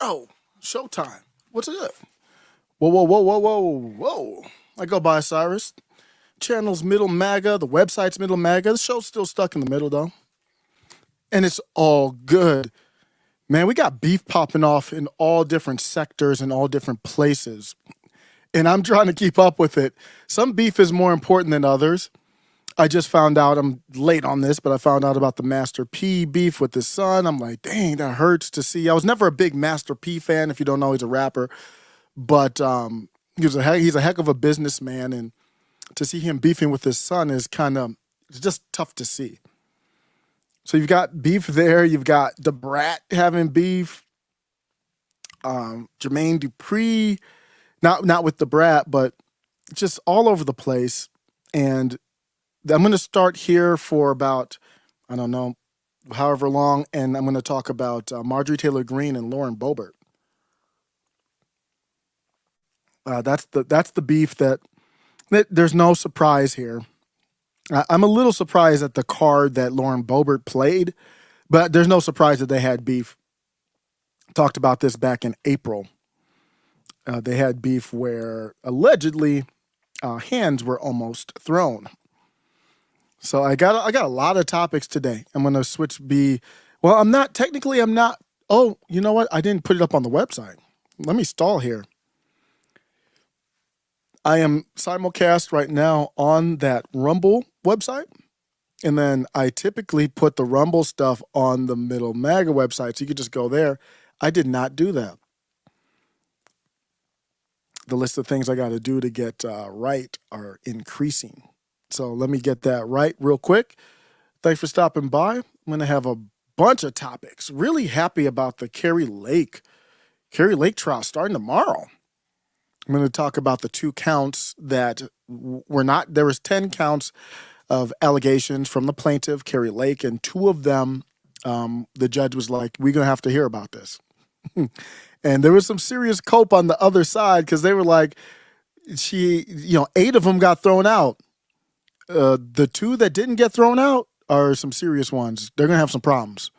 Yo, showtime. What's good? Whoa, whoa, whoa, whoa, whoa, whoa. I go by Cyrus. Channel's Middle MAGA. The website's Middle MAGA. The show's still stuck in the middle, though. And it's all good. Man, we got beef popping off in all different sectors and all different places. And I'm trying to keep up with it. Some beef is more important than others. I just found out, I'm late on this, but I found out about the Master P beef with his son. I'm like, dang, that hurts to see. I was never a big Master P fan. If you don't know, he's a rapper. But he's a heck of a businessman, and to see him beefing with his son is kind of it's just tough to see. So you've got beef there. You've got the Brat having beef. Jermaine Dupri, not with the Brat, but just all over the place. And I'm going to start here for about, I don't know, however long, and I'm going to talk about Marjorie Taylor Greene and Lauren Boebert. That's the beef that there's no surprise here. I'm a little surprised at the card that Lauren Boebert played, but there's no surprise that they had beef. Talked about this back in April. They had beef where allegedly hands were almost thrown. So I got a lot of topics today. I'm gonna switch B. Well, I'm not. Oh, you know what? I didn't put it up on the website. Let me stall here. I am simulcast right now on that Rumble website. And then I typically put the Rumble stuff on the Middle MAGA website. So you could just go there. I did not do that. The list of things I got to do to get right are increasing. So let me get that right real quick. Thanks for stopping by. I'm going to have a bunch of topics. Really happy about the Carrie Lake trial starting tomorrow. I'm going to talk about the 2 counts that were not, there was 10 counts of allegations from the plaintiff, Carrie Lake, and 2 of them, the judge was like, we're going to have to hear about this. And there was some serious cope on the other side because they were like, 8 of them got thrown out. The 2 that didn't get thrown out are some serious ones. They're going to have some problems.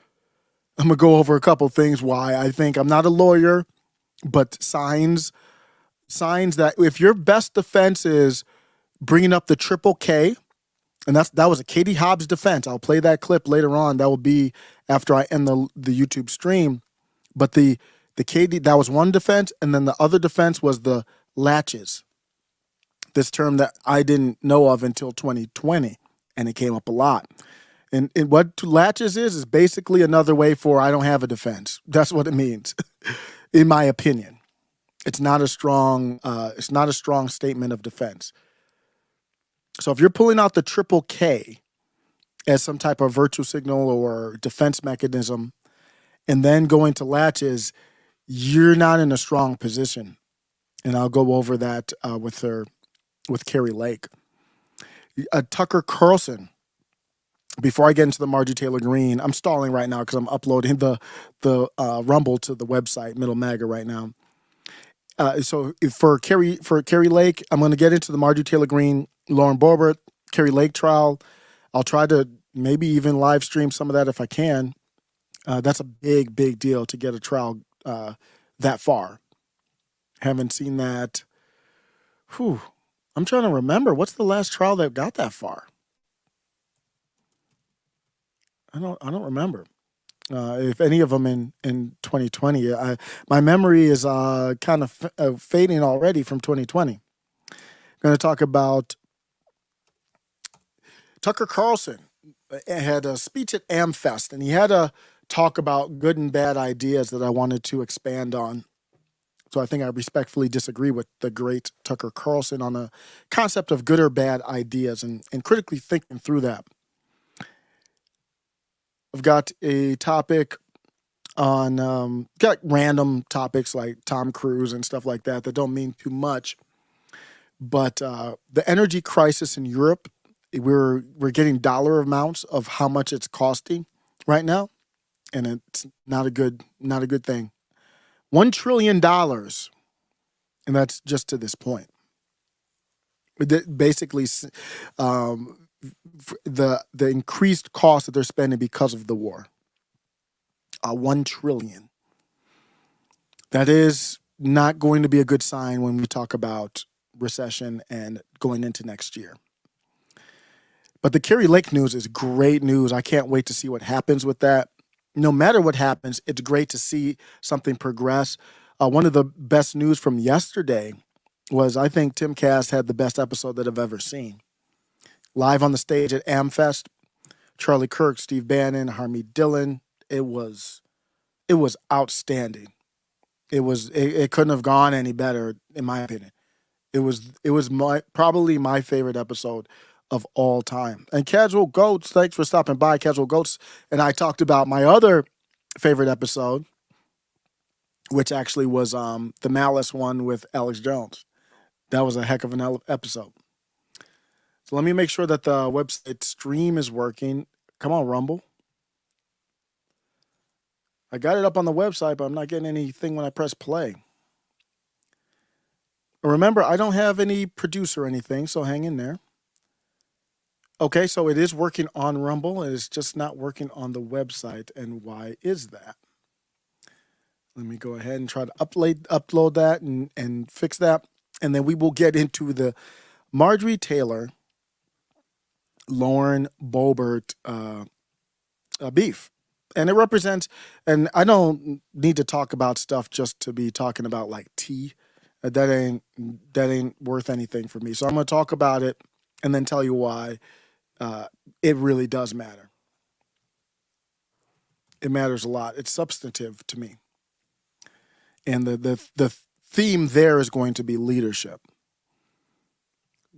I'm going to go over a couple things why I think I'm not a lawyer, but signs that if your best defense is bringing up the triple K, and that was a Katie Hobbs defense. I'll play that clip later on. That will be after I end the YouTube stream. But the Katie, that was one defense, and then the other defense was the latches. This term that I didn't know of until 2020, and it came up a lot. And what latches is basically another way for I don't have a defense. That's what it means, in my opinion. It's not a strong statement of defense. So if you're pulling out the triple K as some type of virtue signal or defense mechanism, and then going to latches, you're not in a strong position. And I'll go over that with Carrie Lake. Tucker Carlson. Before I get into the Marjorie Taylor Greene, I'm stalling right now because I'm uploading the Rumble to the website Middle MAGA right now. So for Carrie Lake, I'm going to get into the Marjorie Taylor Greene, Lauren Boebert, Carrie Lake trial. I'll try to maybe even live stream some of that if I can. That's a big deal to get a trial that far. Haven't seen that. Whew. I'm trying to remember. What's the last trial that got that far? I don't remember. If any of them in 2020. My memory is kind of fading already from 2020. I'm going to talk about Tucker Carlson. Had a speech at AmFest, and he had a talk about good and bad ideas that I wanted to expand on. So I think I respectfully disagree with the great Tucker Carlson on the concept of good or bad ideas and critically thinking through that. I've got a topic on got random topics like Tom Cruise and stuff like that don't mean too much. But the energy crisis in Europe, we're getting dollar amounts of how much it's costing right now, and it's not a good thing. $1 trillion, and that's just to this point. Basically, the increased cost that they're spending because of the war. $1 trillion. That is not going to be a good sign when we talk about recession and going into next year. But the Kerry Lake news is great news. I can't wait to see what happens with that. No matter what happens, it's great to see something progress. One of the best news from yesterday was I think Tim Cast had the best episode that I've ever seen. Live on the stage at AmFest, Charlie Kirk, Steve Bannon, Harmeet Dillon. It was outstanding. It couldn't have gone any better in my opinion. It was probably my favorite episode of all time. And Casual Goats, thanks for stopping by. Casual Goats and I talked about my other favorite episode, which actually was the Malice one with Alex Jones. That was a heck of an episode. So let me make sure that the website stream is working. Come on, Rumble. I got it up on the website, but I'm not getting anything when I press play. Remember, I don't have any producer or anything, so hang in there. Okay, so it is working on Rumble, and it's just not working on the website. And why is that? Let me go ahead and try to upload that and fix that. And then we will get into the Marjorie Taylor, Lauren Boebert beef. And it represents, and I don't need to talk about stuff just to be talking about like tea. That ain't worth anything for me. So I'm going to talk about it and then tell you why it really does matter. It matters a lot. It's substantive to me. And the theme there is going to be leadership.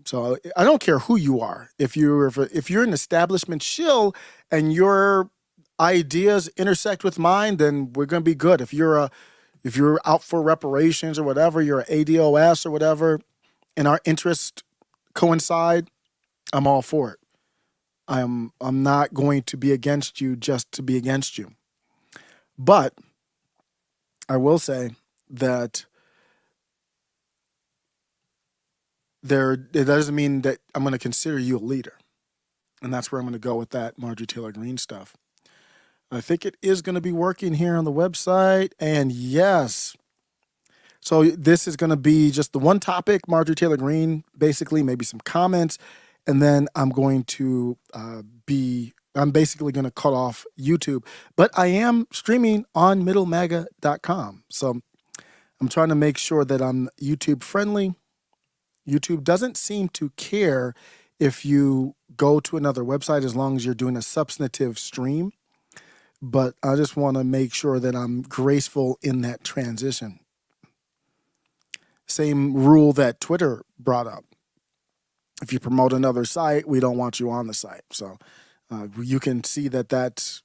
So I don't care who you are. If you're an establishment shill and your ideas intersect with mine, then we're going to be good. If you're out for reparations or whatever, you're an ADOS or whatever, and our interests coincide, I'm all for it. I'm not going to be against you just to be against you. But I will say that it doesn't mean that I'm going to consider you a leader. And that's where I'm going to go with that Marjorie Taylor Greene stuff. I think it is going to be working here on the website. And yes. So this is going to be just the one topic, Marjorie Taylor Greene, basically, maybe some comments. And then I'm going to I'm basically going to cut off YouTube. But I am streaming on middlemaga.com. So I'm trying to make sure that I'm YouTube friendly. YouTube doesn't seem to care if you go to another website as long as you're doing a substantive stream. But I just want to make sure that I'm graceful in that transition. Same rule that Twitter brought up. If you promote another site, we don't want you on the site. So you can see that's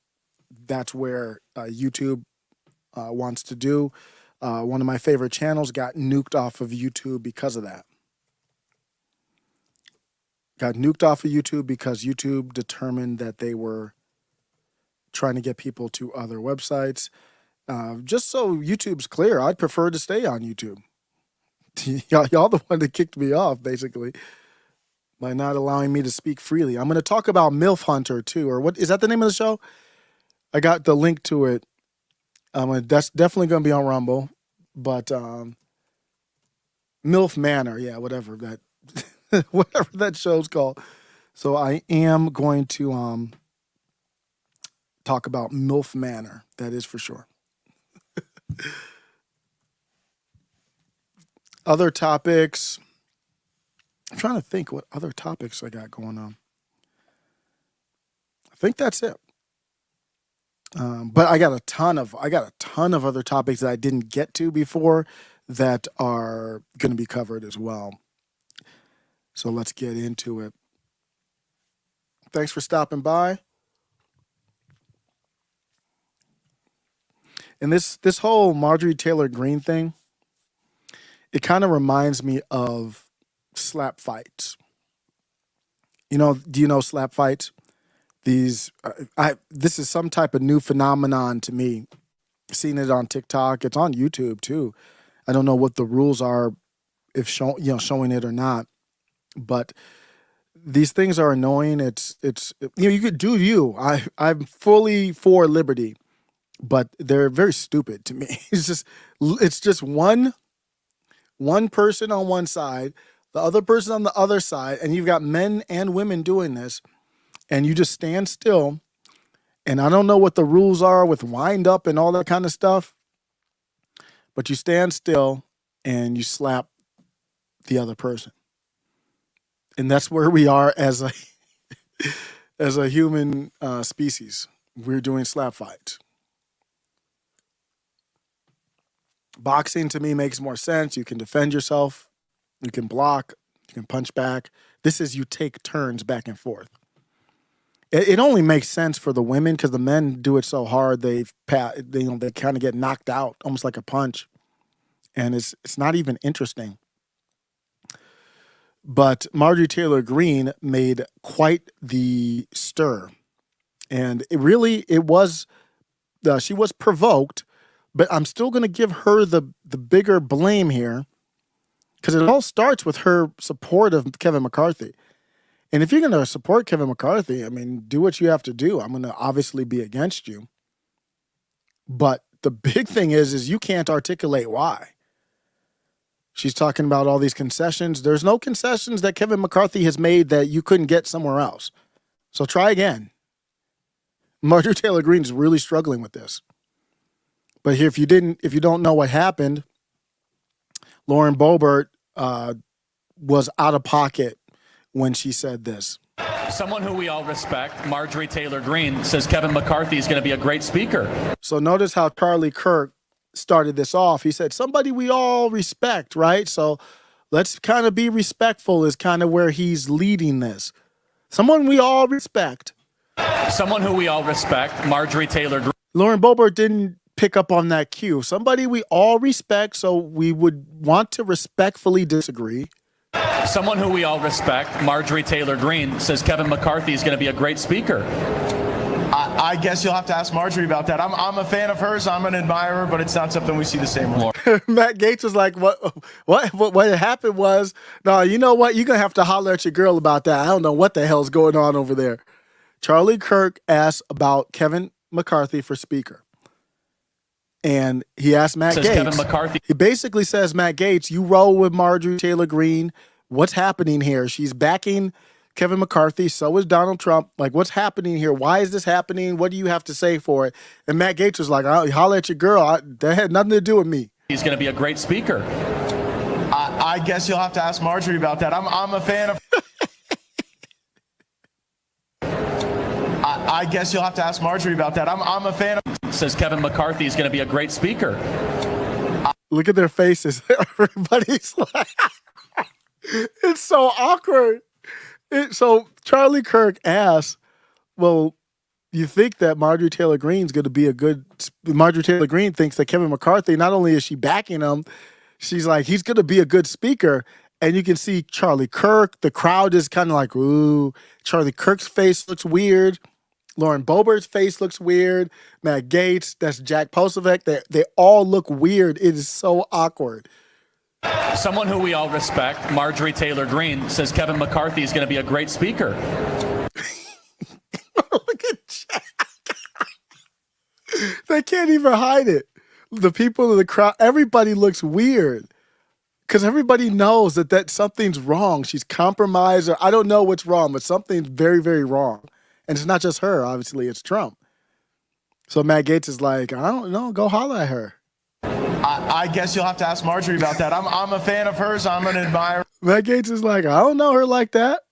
where YouTube wants to do. One of my favorite channels got nuked off of YouTube because of that. Got nuked off of YouTube because YouTube determined that they were trying to get people to other websites. Just so YouTube's clear, I'd prefer to stay on YouTube. Y'all the one that kicked me off, basically, by not allowing me to speak freely. I'm going to talk about MILF Hunter, too. Or what is that the name of the show? I got the link to it. That's definitely going to be on Rumble. But MILF Manor, yeah, whatever that show's called. So I am going to talk about MILF Manor. That is for sure. Other topics. I'm trying to think what other topics I got going on. I think that's it. But I got a ton of other topics that I didn't get to before that are going to be covered as well. So let's get into it. Thanks for stopping by. And this whole Marjorie Taylor Greene thing, it kind of reminds me of slap fights. Do you know slap fights? This is some type of new phenomenon to me. Seen it on TikTok. It's on YouTube too. I don't know what the rules are, if showing it or not, but these things are annoying. It's you could do you. I'm fully for liberty, but they're very stupid to me. It's just one person on one side, the other person on the other side, and you've got men and women doing this, and you just stand still. And I don't know what the rules are with wind up and all that kind of stuff, but you stand still and you slap the other person. And that's where we are as a human species. We're doing slap fights. Boxing to me makes more sense. You can defend yourself, you can block, you can punch back. This is you take turns back and forth. It only makes sense for the women because the men do it so hard they kind of get knocked out almost like a punch, and it's not even interesting. But Marjorie Taylor Greene made quite the stir, and it was she was provoked, but I'm still going to give her the bigger blame here because it all starts with her support of Kevin McCarthy. And if you're going to support Kevin McCarthy, I mean, do what you have to do. I'm going to obviously be against you. But the big thing is you can't articulate why. She's talking about all these concessions. There's no concessions that Kevin McCarthy has made that you couldn't get somewhere else. So try again. Marjorie Taylor Greene is really struggling with this. But here, if you don't know what happened, Lauren Boebert was out of pocket when she said this. Someone who we all respect, Marjorie Taylor Greene, says Kevin McCarthy is going to be a great speaker. So notice how Charlie Kirk started this off. He said, somebody we all respect, right? So let's kind of be respectful is kind of where he's leading this. Someone we all respect. Someone who we all respect, Marjorie Taylor Greene. Lauren Boebert didn't pick up on that cue. Somebody we all respect, so we would want to respectfully disagree. Someone who we all respect, Marjorie Taylor Greene, says Kevin McCarthy is going to be a great speaker. I guess you'll have to ask Marjorie about that. I'm a fan of hers. I'm an admirer, but it's not something we see the same way. Matt Gaetz was like, what happened was, no, you know what? You're going to have to holler at your girl about that. I don't know what the hell's going on over there. Charlie Kirk asked about Kevin McCarthy for speaker. And he asked Matt Gaetz. Kevin McCarthy. He basically says, Matt Gaetz, you roll with Marjorie Taylor Greene. What's happening here? She's backing Kevin McCarthy. So is Donald Trump. Like, what's happening here? Why is this happening? What do you have to say for it? And Matt Gaetz was like, I'll holler at your girl. That had nothing to do with me. He's going to be a great speaker. I guess you'll have to ask Marjorie about that. I'm a fan of... I guess you'll have to ask Marjorie about that. I'm a fan of... Says Kevin McCarthy is going to be a great speaker. Look at their faces. Everybody's like... It's so awkward. So Charlie Kirk asks, well, you think that Marjorie Taylor Greene's going to be a good... Marjorie Taylor Greene thinks that Kevin McCarthy, not only is she backing him, she's like, he's going to be a good speaker. And you can see Charlie Kirk. The crowd is kind of like, ooh. Charlie Kirk's face looks weird. Lauren Boebert's face looks weird. Matt Gaetz, that's Jack Posobiec. They all look weird. It is so awkward. Someone who we all respect, Marjorie Taylor Greene, says Kevin McCarthy is going to be a great speaker. Look at Jack. They can't even hide it. The people in the crowd, everybody looks weird. Because everybody knows that something's wrong. She's compromised, or I don't know what's wrong, but something's very, very wrong. And it's not just her, obviously, it's Trump. So Matt Gaetz is like, I don't know, go holler at her. I guess you'll have to ask Marjorie about that. I'm a fan of hers. I'm an admirer. Matt Gaetz is like, I don't know her like that.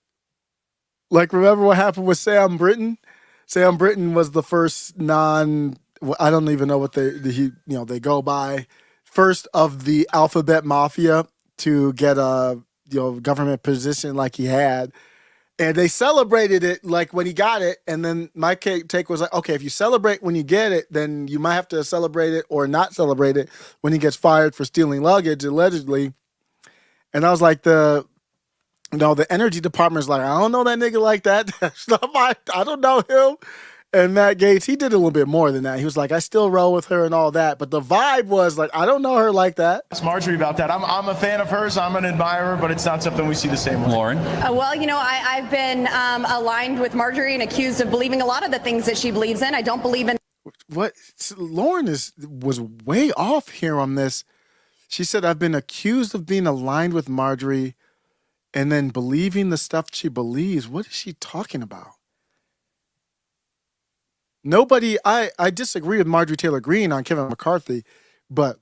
Like, remember what happened with Sam Brinton? Sam Brinton was the first I don't even know what they go by, first of the alphabet mafia to get a government position like he had. And they celebrated it like when he got it. And then my take was like, okay, if you celebrate when you get it, then you might have to celebrate it or not celebrate it when he gets fired for stealing luggage, allegedly. And I was like, the energy department is like, I don't know that nigga like that. I don't know him. And Matt Gaetz, he did a little bit more than that. He was like, I still roll with her and all that. But the vibe was like, I don't know her like that. Ask Marjorie about that. I'm a fan of hers. I'm an admirer, but it's not something we see the same way. Lauren? Well, I've been aligned with Marjorie and accused of believing a lot of the things that she believes in. I don't believe in... what Lauren was way off here on this. She said, I've been accused of being aligned with Marjorie and then believing the stuff she believes. What is she talking about? Nobody, I disagree with Marjorie Taylor Greene on Kevin McCarthy, but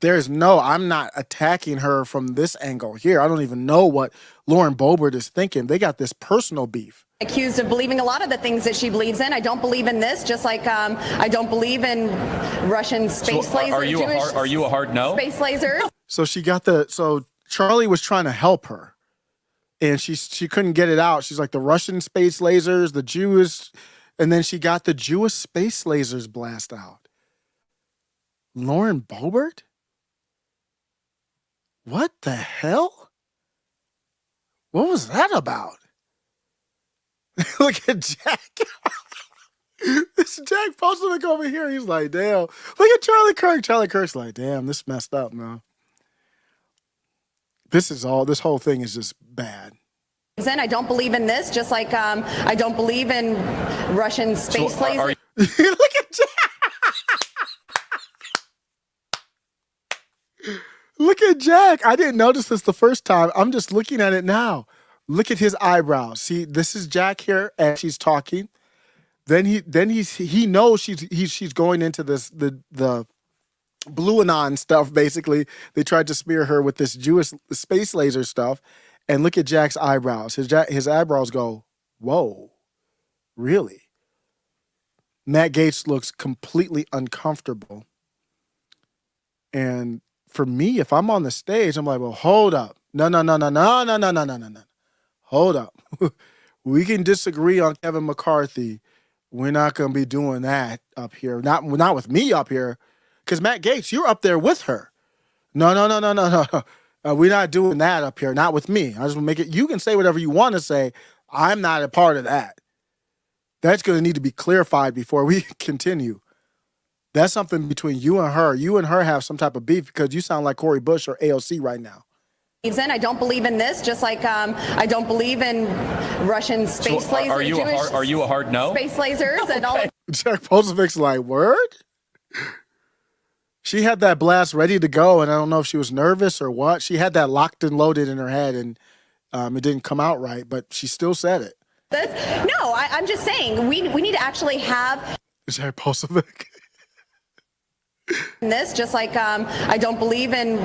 I'm not attacking her from this angle here. I don't even know what Lauren Boebert is thinking. They got this personal beef. Accused of believing a lot of the things that she believes in. I don't believe in this, just like I don't believe in Russian space lasers. Are you a hard no? Space lasers. So so Charlie was trying to help her, and she couldn't get it out. She's like, the Russian space lasers, the Jewish, and then she got the Jewish space lasers blast out. Lauren Boebert? What the hell? What was that about? Look at Jack. This Jack posted over here. He's like, damn. Look at Charlie Kirk. Charlie Kirk's like, damn, this messed up, man. This whole thing is just bad. I don't believe in this, just like I don't believe in Russian space lasers. Look at Jack. Look at Jack. I didn't notice this the first time. I'm just looking at it now. Look at his eyebrows. See, this is Jack here as she's talking. Then he knows she's going into the Blue Anon stuff. Basically, they tried to smear her with this Jewish space laser stuff. And look at Jack's eyebrows. His eyebrows go, whoa, really? Matt Gaetz looks completely uncomfortable. And for me, if I'm on the stage, I'm like, well, hold up. No. Hold up. We can disagree on Kevin McCarthy. We're not going to be doing that up here. Not with me up here. Because Matt Gaetz, you're up there with her. No. We're not doing that up here. Not with me. I just want to make it. You can say whatever you want to say. I'm not a part of that. That's going to need to be clarified before we continue. That's something between you and her. You and her have some type of beef because you sound like Cori Bush or AOC right now. I don't believe in this, just like I don't believe in Russian space lasers. Are you a hard no? Space lasers and all. Jack Posevic's like, word? She had that blast ready to go, and I don't know if she was nervous or what. She had that locked and loaded in her head, and it didn't come out right, but she still said it. I'm just saying, we need to actually have Jack Posovic. This, just like I don't believe in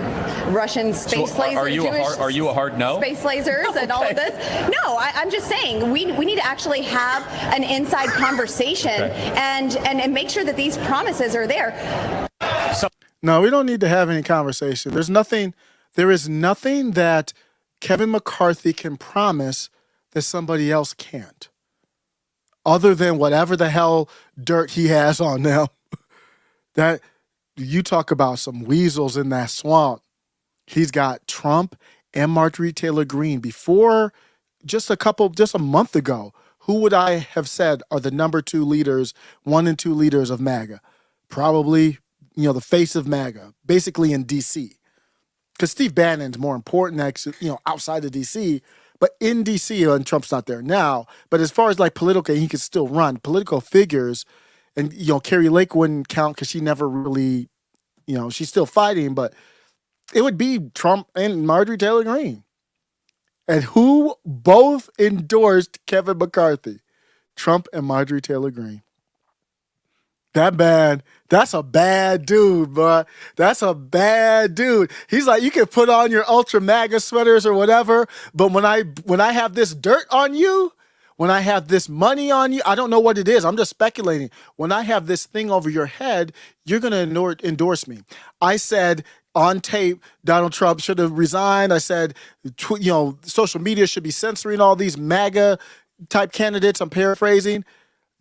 Russian space lasers. Are you a hard no? Space lasers and all of this. No, I'm just saying we need to actually have an inside conversation and make sure that these promises are there. No, we don't need to have any conversation. There is nothing that Kevin McCarthy can promise that somebody else can't, other than whatever the hell dirt he has on them. That you talk about some weasels in that swamp. He's got Trump and Marjorie Taylor Greene. Before just a month ago, who would I have said are the number 2 leaders, 1 and 2 leaders of MAGA? Probably, the face of MAGA, basically in D.C. Because Steve Bannon's more important, outside of D.C., but in D.C., and Trump's not there now. But as far as like political, he could still run political figures. And, Carrie Lake wouldn't count because she never really, she's still fighting. But it would be Trump and Marjorie Taylor Greene. And who both endorsed Kevin McCarthy? Trump and Marjorie Taylor Greene. That's a bad dude, bro. That's a bad dude. He's like, you can put on your ultra MAGA sweaters or whatever, but when I have this dirt on you, when I have this money on you, I don't know what it is. I'm just speculating. When I have this thing over your head, you're going to endorse me. I said on tape, Donald Trump should have resigned. I said, social media should be censoring all these MAGA type candidates. I'm paraphrasing.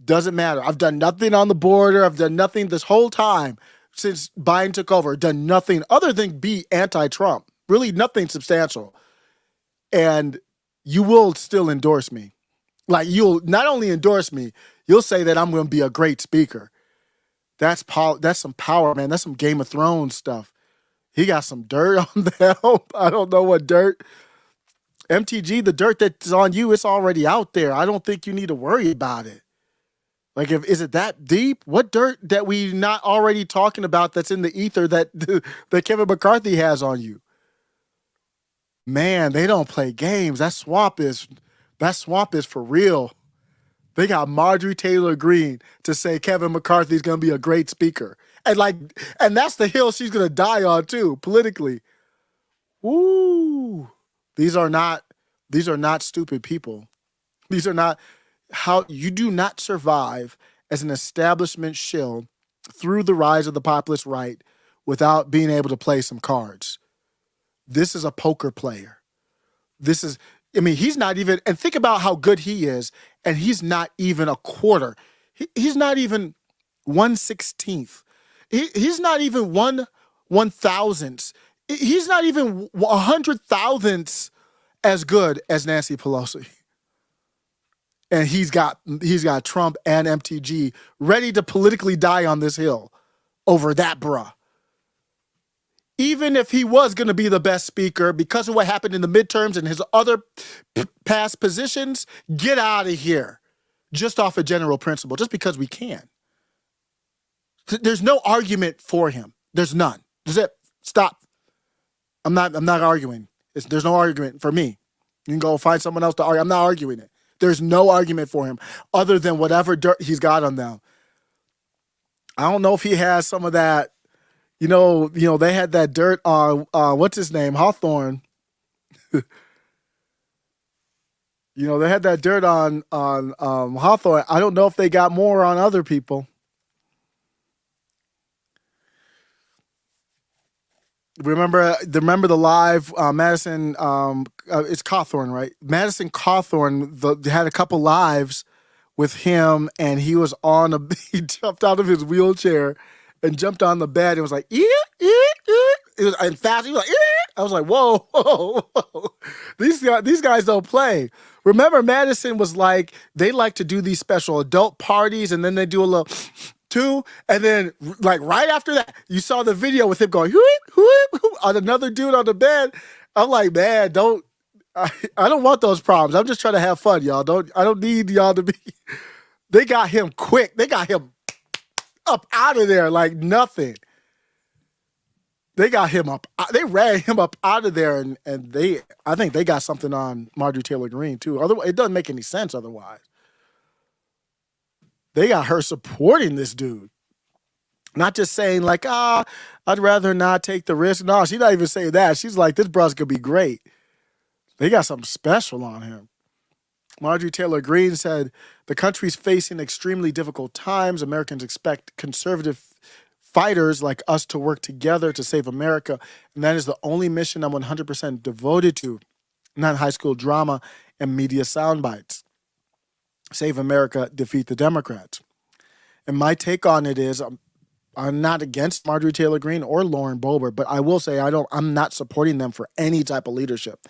Doesn't matter. I've done nothing on the border. I've done nothing this whole time since Biden took over. Done nothing other than be anti-Trump. Really nothing substantial. And you will still endorse me. Like, you'll not only endorse me, you'll say that I'm going to be a great speaker. That's some power, man. That's some Game of Thrones stuff. He got some dirt on them. I don't know what dirt. MTG, the dirt that's on you, it's already out there. I don't think you need to worry about it. Like, is it that deep? What dirt that we not already talking about that's in the ether that that Kevin McCarthy has on you? Man, they don't play games. That swamp is for real. They got Marjorie Taylor Greene to say Kevin McCarthy is going to be a great speaker. And that's the hill she's going to die on too, politically. Woo. These are not stupid people. These are not how you do not survive as an establishment shill through the rise of the populist right without being able to play some cards. This is a poker player. He's not even, and think about how good he is, and he's not even a quarter. He's not even 1/16th. He's not even 1/1000th. He's not even 100,000ths as good as Nancy Pelosi. And he's got Trump and MTG ready to politically die on this hill over that bruh. Even if he was going to be the best speaker because of what happened in the midterms and his other past positions, get out of here. Just off a general principle, just because we can. There's no argument for him. There's none. That's it. Stop. I'm not arguing. There's no argument for me. You can go find someone else to argue. I'm not arguing it. There's no argument for him other than whatever dirt he's got on them. I don't know if he has some of that. You know, they had that dirt on what's his name, Hawthorne. They had that dirt on Hawthorne. I don't know if they got more on other people. Remember the live Madison? It's Cawthorn, right? Madison Cawthorn had a couple lives with him, and he was he jumped out of his wheelchair and jumped on the bed and was like, It was and fast. He was like, I was like, whoa. These guys don't play. Remember, Madison was like, they like to do these special adult parties, and then they do a little too, and then like right after that, you saw the video with him going on another dude on the bed. I'm like, man, I don't want those problems. I'm just trying to have fun, y'all. I don't need y'all to be. They got him quick. They got him up out of there like nothing. They got him up. They ran him up out of there, and I think they got something on Marjorie Taylor Greene too. Otherwise, it doesn't make any sense otherwise. They got her supporting this dude. Not just saying like, I'd rather not take the risk. No, she's not even saying that. She's like, this bruh's gonna be great. They got something special on him. Marjorie Taylor Greene said, the country's facing extremely difficult times. Americans expect conservative fighters like us to work together to save America. And that is the only mission I'm 100% devoted to, not high school drama and media sound bites. Save America, defeat the Democrats. And my take on it is I'm not against Marjorie Taylor Greene or Lauren Boebert, but I will say I'm not supporting them for any type of leadership.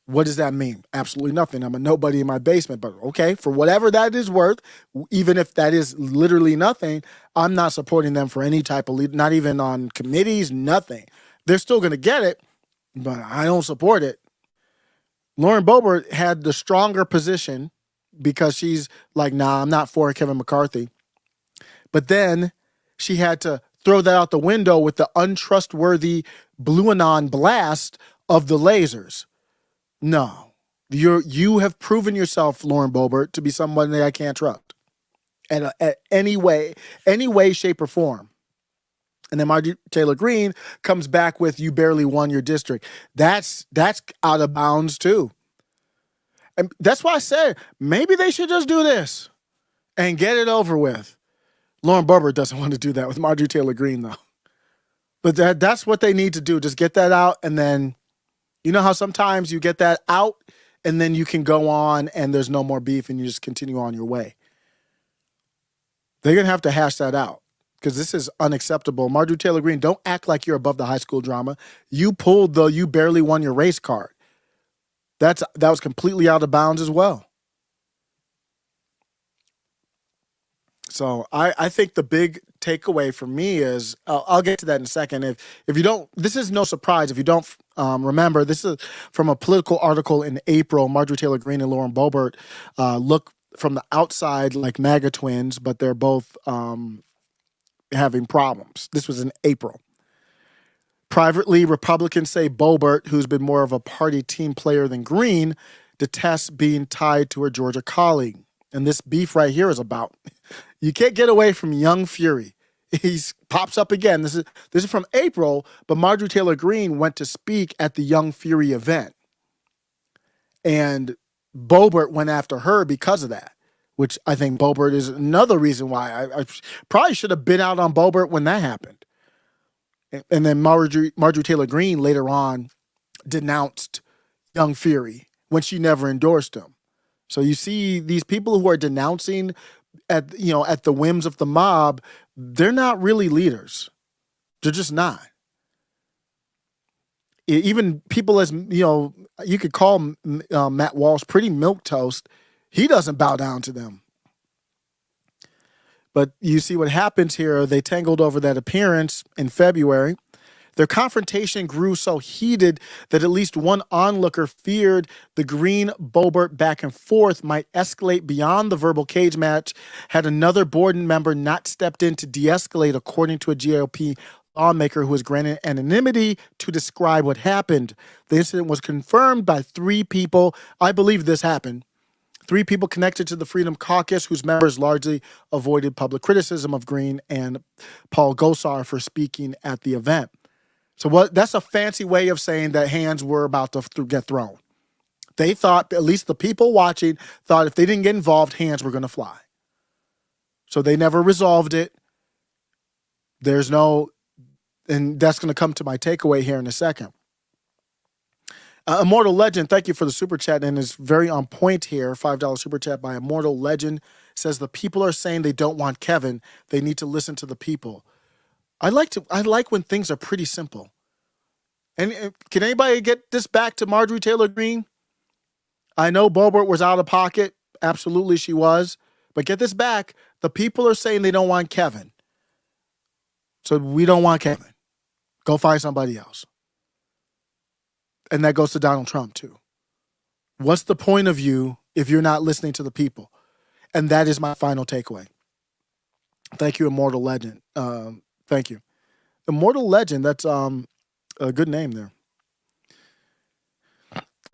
What does that mean? Absolutely nothing. I'm a nobody in my basement, but okay, for whatever that is worth, even if that is literally nothing, I'm not supporting them for any type of lead, not even on committees, nothing. They're still going to get it, but I don't support it. Lauren Boebert had the stronger position because she's like, nah, I'm not for Kevin McCarthy. But then she had to throw that out the window with the untrustworthy Blue Anon blast of the lasers. No, you have proven yourself, Lauren Boebert, to be someone that I can't trust at any way, shape, or form. And then Marjorie Taylor Greene comes back with, you barely won your district. That's out of bounds too. And that's why I said maybe they should just do this and get it over with. Lauren Boebert doesn't want to do that with Marjorie Taylor Greene though. But that's what they need to do. Just get that out, and then you know how sometimes you get that out and then you can go on and there's no more beef and you just continue on your way. They're going to have to hash that out because this is unacceptable. Marjorie Taylor Greene, don't act like you're above the high school drama. You pulled the you barely won your race card. That was completely out of bounds as well. So I think the big takeaway for me is, I'll get to that in a second. If you don't, this is no surprise. If you don't remember, this is from a political article in April. Marjorie Taylor Greene and Lauren Boebert look from the outside like MAGA twins, but they're both having problems. This was in April. Privately, Republicans say Boebert, who's been more of a party team player than Green, detests being tied to her Georgia colleague. And this beef right here is about, you can't get away from Young Fury. He pops up again. This is from April, but Marjorie Taylor Greene went to speak at the Young Fury event. And Boebert went after her because of that, which I think Boebert is another reason why I probably should have been out on Boebert when that happened. And then Marjorie Taylor Greene later on denounced Young Fury when she never endorsed him. So you see these people who are denouncing at the whims of the mob, they're not really leaders. They're just not. Even people as, you could call Matt Walsh pretty milquetoast. He doesn't bow down to them. But you see what happens here. They tangled over that appearance in February. Their confrontation grew so heated that at least one onlooker feared the Greene-Boebert back and forth might escalate beyond the verbal cage match had another board member not stepped in to de-escalate, according to a GOP lawmaker who was granted anonymity to describe what happened. The incident was confirmed by 3 people. I believe this happened. 3 people connected to the Freedom Caucus, whose members largely avoided public criticism of Greene and Paul Gosar for speaking at the event. So that's a fancy way of saying that hands were about to get thrown. They thought, at least the people watching, thought if they didn't get involved, hands were going to fly. So they never resolved it. And that's going to come to my takeaway here in a second. Immortal Legend, thank you for the super chat, and it's very on point here. $5 super chat by Immortal Legend says the people are saying they don't want Kevin. They need to listen to the people. I like when things are pretty simple. And can anybody get this back to Marjorie Taylor Greene? I know Boebert was out of pocket. Absolutely, she was. But get this back. The people are saying they don't want Kevin. So we don't want Kevin. Go find somebody else. And that goes to Donald Trump, too. What's the point of you if you're not listening to the people? And that is my final takeaway. Thank you, Immortal Legend. Thank you. Immortal Legend, that's a good name there.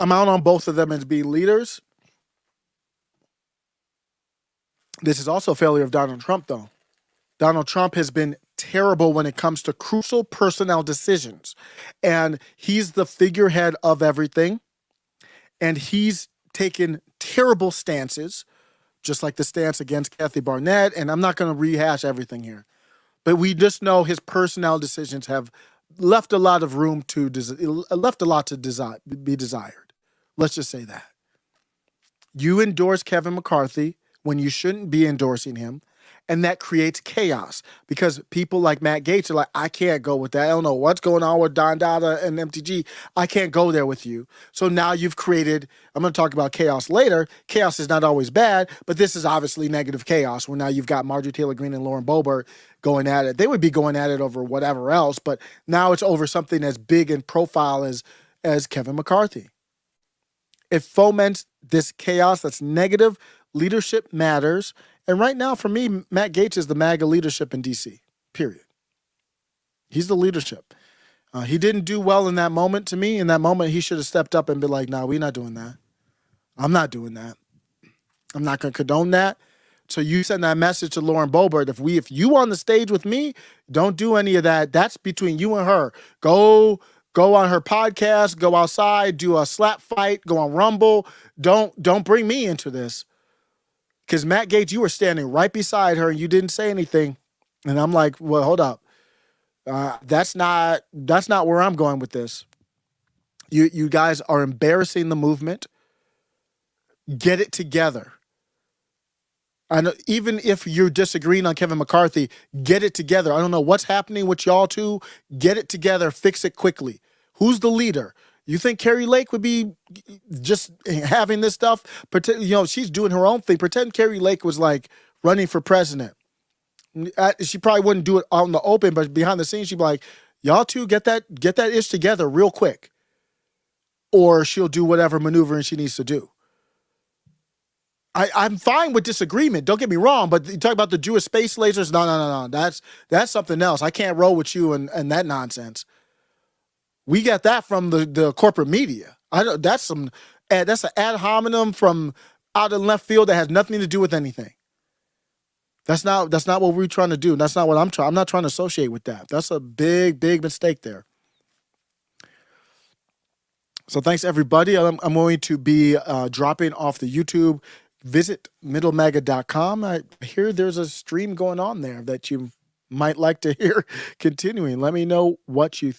I'm out on both of them as being leaders. This is also a failure of Donald Trump, though. Donald Trump has been terrible when it comes to crucial personnel decisions. And he's the figurehead of everything. And he's taken terrible stances, just like the stance against Kathy Barnett. And I'm not going to rehash everything here. But we just know his personnel decisions have left a lot of room to be desired. Let's just say that. You endorse Kevin McCarthy when you shouldn't be endorsing him. And that creates chaos because people like Matt Gaetz are like, I can't go with that. I don't know what's going on with Don Dada and MTG. I can't go there with you. So now you've created, I'm going to talk about chaos later. Chaos is not always bad, but this is obviously negative chaos where now you've got Marjorie Taylor Greene and Lauren Boebert going at it. They would be going at it over whatever else, but now it's over something as big in profile as Kevin McCarthy. It foments this chaos that's negative. Leadership matters. And right now, for me, Matt Gaetz is the MAGA leadership in D.C., period. He's the leadership. He didn't do well in that moment to me. In that moment, he should have stepped up and been like, nah, we're not doing that. I'm not doing that. I'm not going to condone that. So you send that message to Lauren Boebert. If you on the stage with me, don't do any of that. That's between you and her. Go on her podcast, go outside, do a slap fight, go on Rumble. Don't bring me into this. Because Matt Gaetz, you were standing right beside her and you didn't say anything. And I'm like, well, hold up. That's not where I'm going with this. You guys are embarrassing the movement. Get it together. I know, even if you're disagreeing on Kevin McCarthy, get it together. I don't know what's happening with y'all two. Get it together. Fix it quickly. Who's the leader? You think Carrie Lake would be just having this stuff? Pretend, she's doing her own thing. Pretend Carrie Lake was like running for president. She probably wouldn't do it out in the open, but behind the scenes, she'd be like, y'all two get that ish together real quick. Or she'll do whatever maneuvering she needs to do. I'm fine with disagreement. Don't get me wrong, but you talk about the Jewish space lasers. No. That's something else. I can't roll with you and that nonsense. We got that from the corporate media. That's an ad hominem from out of left field that has nothing to do with anything. That's not what we're trying to do. That's not what I'm trying. I'm not trying to associate with that. That's a big mistake there. So thanks everybody. I'm going to be dropping off the YouTube. Visit middlemaga.com. I hear there's a stream going on there that you might like to hear continuing. Let me know what you